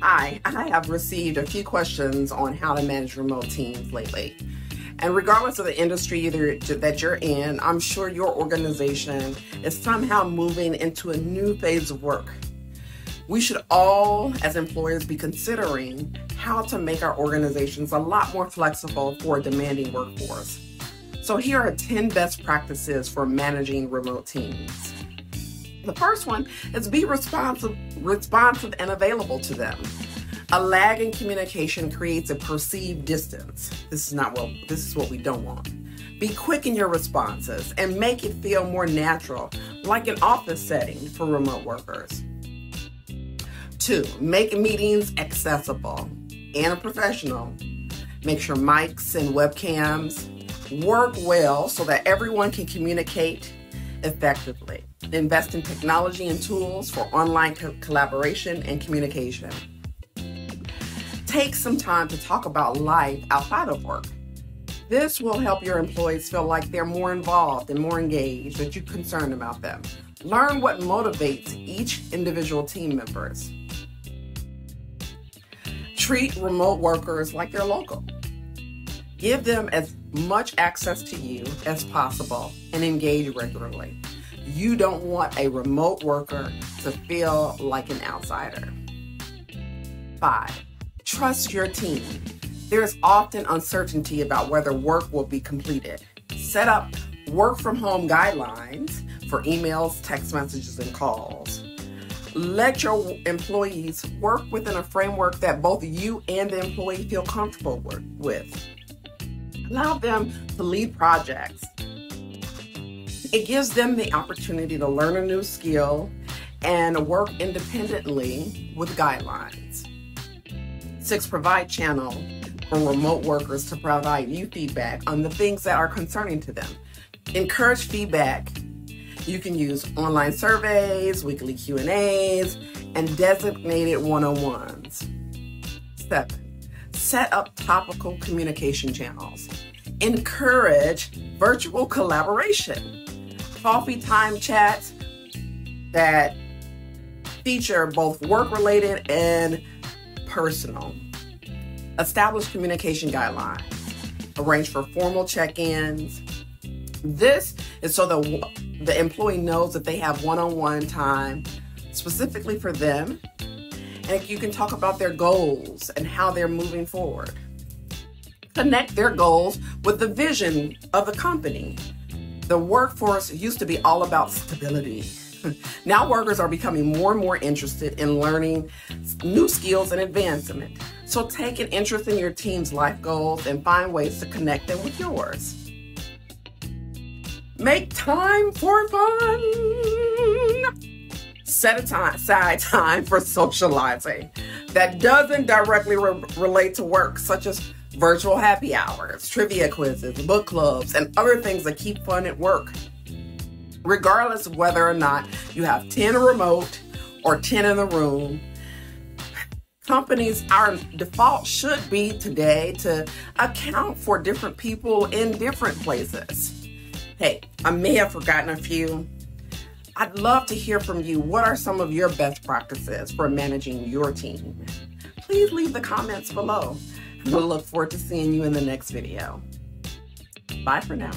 Hi, I have received a few questions on how to manage remote teams lately. And regardless of the industry that you're in, I'm sure your organization is somehow moving into a new phase of work. We should all, as employers, be considering how to make our organizations a lot more flexible for a demanding workforce. So here are 10 best practices for managing remote teams. The first one is be responsive and available to them. A lag in communication creates a perceived distance. This is what we don't want. Be quick in your responses and make it feel more natural, like an office setting for remote workers. 2, make meetings accessible and professional. Make sure mics and webcams work well so that everyone can communicate effectively. Invest in technology and tools for online collaboration and communication. Take some time to talk about life outside of work. This will help your employees feel like they're more involved and more engaged, that you're concerned about them. Learn what motivates each individual team members. Treat remote workers like they're local. Give them as much access to you as possible and engage regularly. You don't want a remote worker to feel like an outsider. 5, trust your team. There's often uncertainty about whether work will be completed. Set up work from home guidelines for emails, text messages, and calls. Let your employees work within a framework that both you and the employee feel comfortable with. Allow them to lead projects. It gives them the opportunity to learn a new skill and work independently with guidelines. 6, provide channel for remote workers to provide you feedback on the things that are concerning to them. Encourage feedback. You can use online surveys, weekly Q&As, and designated one-on-ones. 7, set up topical communication channels. Encourage virtual collaboration. Coffee time chats that feature both work-related and personal. Establish communication guidelines. Arrange for formal check-ins. This is so the employee knows that they have one-on-one time specifically for them, and you can talk about their goals and how they're moving forward. Connect their goals with the vision of the company. The workforce used to be all about stability. Now workers are becoming more and more interested in learning new skills and advancement. So take an interest in your team's life goals and find ways to connect them with yours. Make time for fun. Set aside time for socializing that doesn't directly relate to work, such as virtual happy hours, trivia quizzes, book clubs, and other things that keep fun at work. Regardless of whether or not you have 10 remote or 10 in the room, companies, our default should be today to account for different people in different places. Hey, I may have forgotten a few. I'd love to hear from you. What are some of your best practices for managing your team? Please leave the comments below. We'll look forward to seeing you in the next video. Bye for now.